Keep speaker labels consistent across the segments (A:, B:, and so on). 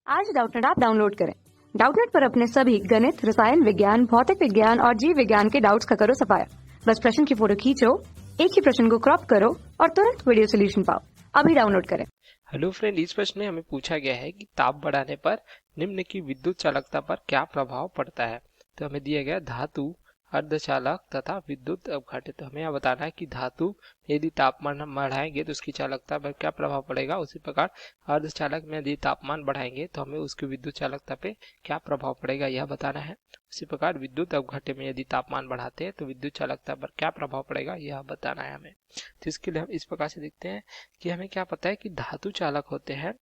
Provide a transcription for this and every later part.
A: आज Doubtnut app download करें। Doubtnut पर अपने सभी गणित, रसायन विज्ञान, भौतिक विज्ञान और जीव विज्ञान के डाउट्स का करो सफाया। बस प्रश्न की फोटो खींचो, एक ही प्रश्न को क्रॉप करो और तुरंत वीडियो सोल्यूशन पाओ। अभी डाउनलोड करें।
B: हेलो फ्रेंड, इस प्रश्न में हमें पूछा गया है कि ताप बढ़ाने पर निम्न की विद्युत चालकता पर क्या प्रभाव पड़ता है। तो हमें दिया गया धातु, अर्धचालक तथा विद्युत अवघटे। तो हमें यह बताना है कि धातु यदि तापमान हम बढ़ाएंगे तो उसकी चालकता पर क्या प्रभाव पड़ेगा। उसी प्रकार अर्धचालक में यदि तापमान बढ़ाएंगे तो हमें उसकी विद्युत चालकता पे क्या प्रभाव पड़ेगा यह बताना है। उसी प्रकार विद्युत अवघटे में यदि तापमान बढ़ाते हैं तो विद्युत चालकता पर क्या प्रभाव पड़ेगा यह बताना है हमें। तो इसके लिए हम इस प्रकार से देखते हैं कि हमें क्या पता है कि धातु चालक होते हैं,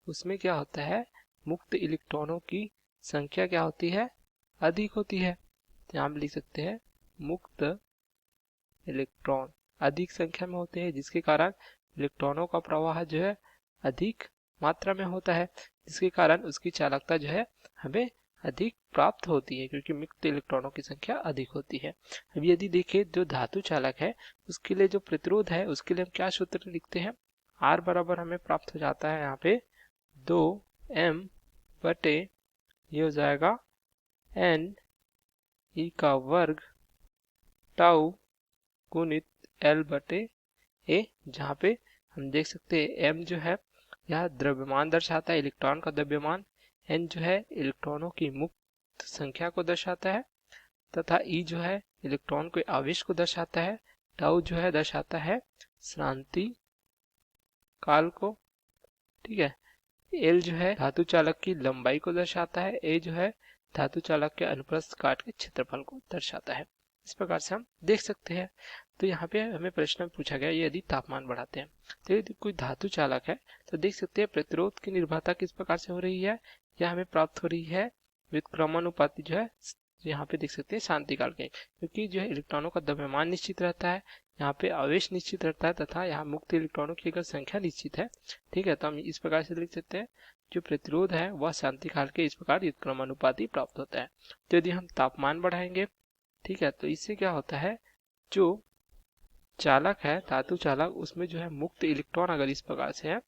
B: उसमें क्या होता है, मुक्त इलेक्ट्रॉनों की संख्या क्या होती है, अधिक होती है। तो यहाँ हम लिख सकते हैं मुक्त इलेक्ट्रॉन अधिक संख्या में होते हैं, जिसके कारण इलेक्ट्रॉनों का प्रवाह जो है अधिक मात्रा में होता है, जिसके कारण उसकी चालकता जो है हमें अधिक प्राप्त होती है, क्योंकि मुक्त इलेक्ट्रॉनों की संख्या अधिक होती है। अब यदि देखें जो धातु चालक है उसके लिए जो प्रतिरोध है उसके लिए हम क्या सूत्र लिखते हैं, R बराबर हमें प्राप्त हो जाता है यहाँ पे 2m बटे ये हो जाएगा n ई का वर्ग टाउ गुणित L बटे A, जहाँ पे हम देख सकते हैं m जो है यह द्रव्यमान दर्शाता है, इलेक्ट्रॉन का द्रव्यमान, n जो है इलेक्ट्रॉनों की मुक्त संख्या को दर्शाता है, तथा E जो है इलेक्ट्रॉन के आवेश को दर्शाता है, टाउ जो है दर्शाता है शांति काल को, ठीक है। L जो है धातु चालक की लंबाई को दर्शाता है, A जो है धातु चालक के अनुप्रस्थ काट के क्षेत्रफल को दर्शाता है। इस प्रकार से हम देख सकते हैं। तो यहाँ पे हमें प्रश्न में पूछा गया यदि तापमान बढ़ाते हैं तो यदि कोई धातु चालक है तो देख सकते हैं प्रतिरोध की निर्भरता किस प्रकार से हो रही है, यह हमें प्राप्त हो रही है व्युत्क्रमानुपाती जो है, यहाँ पे देख सकते हैं शांति काल के, क्योंकि जो है इलेक्ट्रॉनों का द्रव्यमान निश्चित रहता है, यहाँ पे आवेश निश्चित रहता है तथा यहाँ मुक्त इलेक्ट्रॉनों की अगर संख्या निश्चित है, ठीक है। तो हम इस प्रकार से लिख सकते हैं जो प्रतिरोध है वह शांति काल के इस प्रकार व्युत्क्रमानुपाती प्राप्त होता है। तो यदि हम तापमान बढ़ाएंगे, ठीक है, तो इससे क्या होता है, जो चालक है धातु चालक उसमें जो है मुक्त इलेक्ट्रॉन अगर इस प्रकार से है,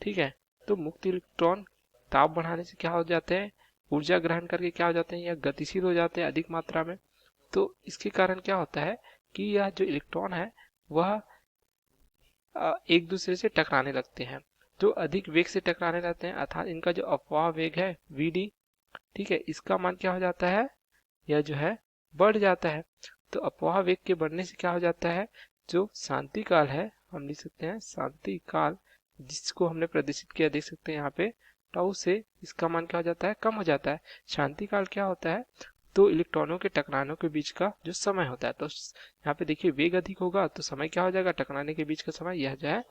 B: ठीक है, तो मुक्त इलेक्ट्रॉन ताप बढ़ाने से क्या हो जाते हैं, ऊर्जा ग्रहण करके क्या हो जाते हैं, या गतिशील हो जाते हैं अधिक मात्रा में। तो इसके कारण क्या होता है कि यह जो इलेक्ट्रॉन है वह एक दूसरे से टकराने लगते हैं, जो अधिक वेग से टकराने लगते हैं, अर्थात इनका जो अपवाह वेग है Vd, ठीक है, इसका मान क्या हो जाता है, यह जो है बढ़ जाता है। तो अपवाह वेग के बढ़ने से क्या हो जाता है, जो शांति काल है हम लिख सकते हैं शांति काल, जिसको हमने प्रदर्शित किया देख सकते हैं यहाँ पे टाउ से, इसका मान क्या हो जाता है, कम हो जाता है। शांति काल क्या होता है, दो इलेक्ट्रॉनों के टकराने के बीच का जो समय होता है, तो यहाँ पे देखिए वेग अधिक होगा तो समय क्या हो जाएगा, टकराने के बीच का समय यह जो है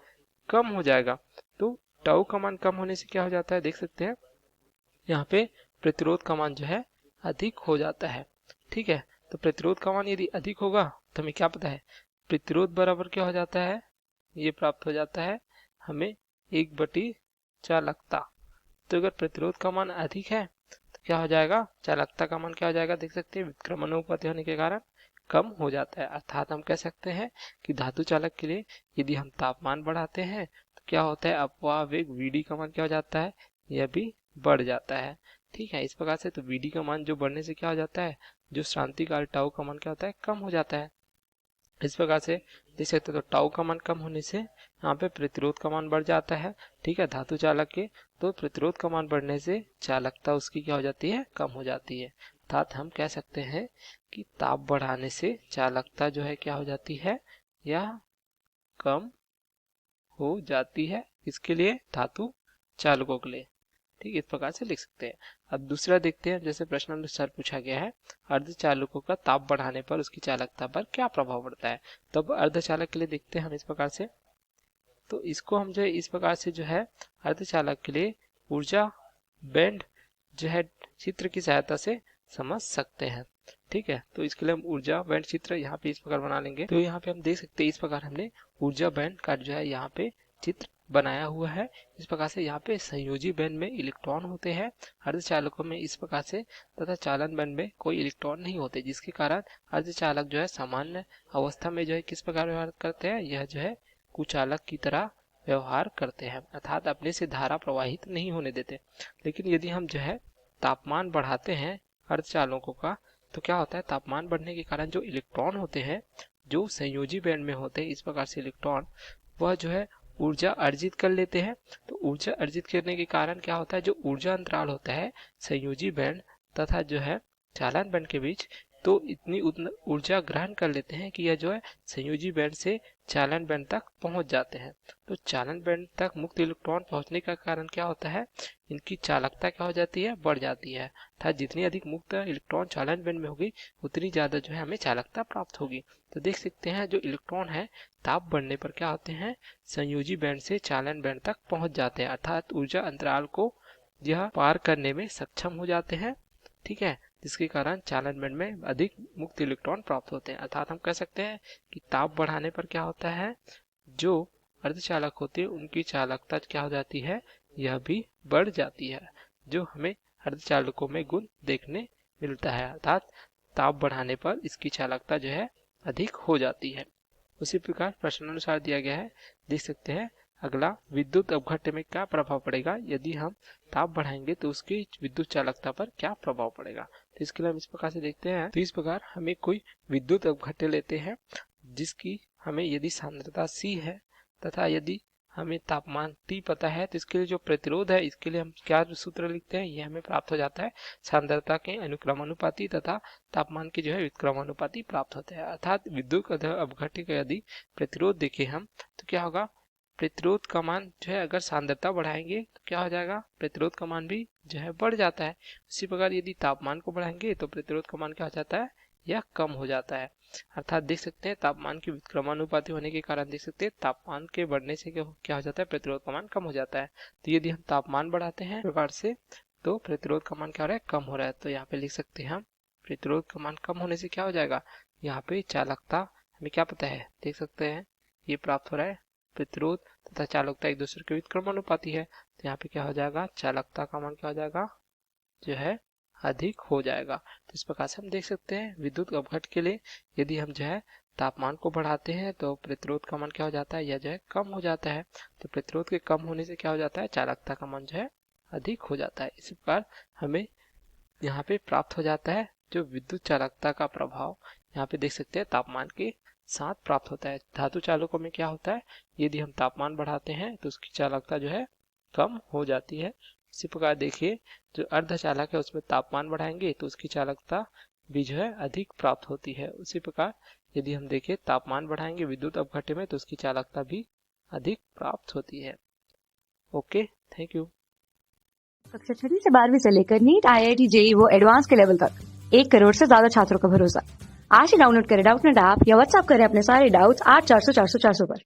B: कम हो जाएगा। तो टाउ का मान कम होने से क्या हो जाता है, देख सकते हैं यहाँ पे प्रतिरोध का मान जो है अधिक हो जाता है, ठीक है। तो प्रतिरोध का मान यदि अधिक होगा तो हमें क्या पता है, प्रतिरोध बराबर क्या हो जाता है, ये प्राप्त हो जाता है हमें 1/4 चालकता। तो अगर प्रतिरोध का मान अधिक है तो क्या हो जाएगा, चालकता का मान क्या हो जाएगा, देख सकते हैं व्युत्क्रमानुपाती होने के कारण कम हो जाता है। अर्थात हम कह सकते हैं कि धातु चालक के लिए यदि हम तापमान बढ़ाते हैं तो क्या होता है, अपवाह वेग Vd का मान क्या हो जाता है, यह भी बढ़ जाता है, ठीक है। इस प्रकार से तो Vd का मान जो बढ़ने से क्या हो जाता है, जो शांति काल टाउ का मान क्या होता है, कम हो जाता है। इस प्रकार से देख सकते हो तो टाउ का मान कम होने से यहाँ पे प्रतिरोध का मान बढ़ जाता है, ठीक है, धातु चालक के। तो प्रतिरोध का मान बढ़ने से चालकता उसकी क्या हो जाती है, कम हो जाती है। अर्थात हम कह सकते हैं कि ताप बढ़ाने से चालकता जो है क्या हो जाती है, यह कम हो जाती है। इसके लिए धातु चालकों के लिए, ठीक, इस प्रकार से लिख सकते हैं। अब दूसरा देखते हैं, जैसे प्रश्न अनुसार पूछा गया है अर्धचालकों का ताप बढ़ाने पर उसकी चालकता पर क्या प्रभाव पड़ता है। तब अर्धचालक के लिए देखते हैं हम इस प्रकार से, तो इसको हम जो है इस प्रकार से जो है अर्धचालक के लिए ऊर्जा बैंड जो है चित्र की सहायता से समझ सकते हैं, ठीक है। तो इसके लिए हम ऊर्जा बैंड चित्र यहाँ पे इस प्रकार बना लेंगे। तो यहाँ पे हम देख सकते हैं इस प्रकार हमने ऊर्जा बैंड का जो है यहाँ पे चित्र बनाया हुआ है। इस प्रकार से यहाँ पे संयोजी बैंड में इलेक्ट्रॉन होते हैं अर्धचालकों में इस प्रकार से, तथा चालन बैंड में कोई इलेक्ट्रॉन नहीं होते, जिसके कारण अर्धचालक जो है सामान्य अवस्था में जो है किस प्रकार व्यवहार करते हैं, यह जो है कुचालक की तरह व्यवहार करते हैं, अर्थात अपने से धारा प्रवाहित नहीं होने देते। लेकिन यदि हम जो है तापमान बढ़ाते हैं अर्धचालकों का, तो क्या होता है, तापमान बढ़ने के कारण जो इलेक्ट्रॉन होते हैं जो संयोजी बैंड में होते हैं, इस प्रकार से इलेक्ट्रॉन वह जो है ऊर्जा अर्जित कर लेते हैं। तो ऊर्जा अर्जित करने के कारण क्या होता है, जो ऊर्जा अंतराल होता है संयोजी बैंड तथा जो है चालन बैंड के बीच, तो इतनी ऊर्जा ग्रहण कर लेते हैं कि यह जो है संयोजी बैंड से चालन बैंड तक पहुंच जाते हैं। तो चालन बैंड तक मुक्त इलेक्ट्रॉन पहुंचने का कारण क्या होता है, इनकी चालकता क्या हो जाती है, बढ़ जाती है। अर्थात जितनी अधिक मुक्त इलेक्ट्रॉन चालन बैंड में होगी उतनी ज्यादा जो है हमें चालकता प्राप्त होगी। तो देख सकते हैं जो इलेक्ट्रॉन है ताप बढ़ने पर क्या होते हैं, संयोजी बैंड से चालन बैंड तक पहुंच जाते हैं, अर्थात ऊर्जा अंतराल को यह पार करने में सक्षम हो जाते हैं। ठीक है, जिसके कारण चालन बैंड में अधिक मुक्त इलेक्ट्रॉन प्राप्त होते हैं। अर्थात हम कह सकते हैं कि ताप बढ़ाने पर क्या होता है, जो अर्धचालक होते हैं उनकी चालकता क्या हो जाती है, यह भी बढ़ जाती है, जो हमें अर्धचालकों में गुण देखने मिलता है। अर्थात ताप बढ़ाने पर इसकी चालकता जो है अधिक हो जाती है। उसी प्रकार प्रश्नानुसार दिया गया है, देख सकते हैं अगला, विद्युत अपघट्य में क्या प्रभाव पड़ेगा, यदि हम ताप बढ़ाएंगे तो उसकी विद्युत चालकता पर क्या प्रभाव पड़ेगा। तो इसके लिए हम इस प्रकार से देखते हैं। तो इस प्रकार हमें कोई विद्युत अपघट्य लेते हैं जिसकी हमें यदि सांद्रता C है तथा यदि हमें तापमान T पता है, तो इसके लिए जो प्रतिरोध है इसके लिए हम क्या सूत्र लिखते हैं, ये हमें प्राप्त हो जाता है सांद्रता के अनुक्रमानुपाती तथा तापमान के जो है व्युत्क्रमानुपाती प्राप्त होते हैं। अर्थात विद्युत अपघट्य का यदि प्रतिरोध देखें हम, तो क्या होगा, प्रतिरोध का मान जो है अगर सांद्रता बढ़ाएंगे तो क्या हो जाएगा, प्रतिरोध का मान भी जो है बढ़ जाता है। उसी प्रकार यदि तापमान को बढ़ाएंगे तो प्रतिरोध का मान क्या हो जाता है, यह कम हो जाता है। अर्थात देख सकते हैं तापमान की व्युत्क्रमानुपाती होने के कारण देख सकते हैं तापमान के बढ़ने से क्या हो जाता है, प्रतिरोध का मान कम हो जाता है। तो यदि हम तापमान बढ़ाते हैं प्रकार से तो प्रतिरोध का मान क्या हो रहा है, कम हो रहा है। तो यहाँ पे लिख सकते हैं हम प्रतिरोध का मान कम होने से क्या हो जाएगा, यहाँ पे चालकता हमें क्या पता है, देख सकते हैं ये प्राप्त हो रहा है, प्रतिरोध तथा चालकता एक दूसरे के व्युत्क्रमानुपाती है। तो यहाँ पे क्या हो जाएगा, चालकता का मान क्या हो जाएगा, जो है अधिक हो जाएगा। तो इस प्रकार से हम देख सकते हैं विद्युत अपघट्य के लिए यदि हम जो है तापमान को बढ़ाते हैं तो प्रतिरोध का मान क्या हो जाता है, यह जो है कम हो जाता है। तो प्रतिरोध के कम होने से क्या हो जाता है, चालकता का मान जो है अधिक हो जाता है। इसी प्रकार हमें यहाँ पे प्राप्त हो जाता है जो विद्युत चालकता का प्रभाव यहाँ पे देख सकते हैं तापमान के साथ प्राप्त होता है। धातु चालकों में क्या होता है, यदि हम तापमान बढ़ाते हैं तो उसकी चालकता जो है कम हो जाती है। इसी प्रकार देखिए जो अर्धचालक है उसमें तापमान बढ़ाएंगे तो उसकी चालकता भी जो है अधिक प्राप्त होती है। उसी प्रकार यदि हम देखें तापमान बढ़ाएंगे विद्युत अपघट्य में तो उसकी चालकता भी अधिक प्राप्त होती है। Okay, thank you.
A: कक्षा 6वीं से 12वीं से लेकर नीट, IIT, JEE वो एडवांस के लेवल तक 1 करोड़ से ज्यादा छात्रों का भरोसा। आज ही डाउनलोड करें डाउटनेट ऐप या व्हाट्सएप करें अपने सारे डाउट्स 8400 400 400 पर।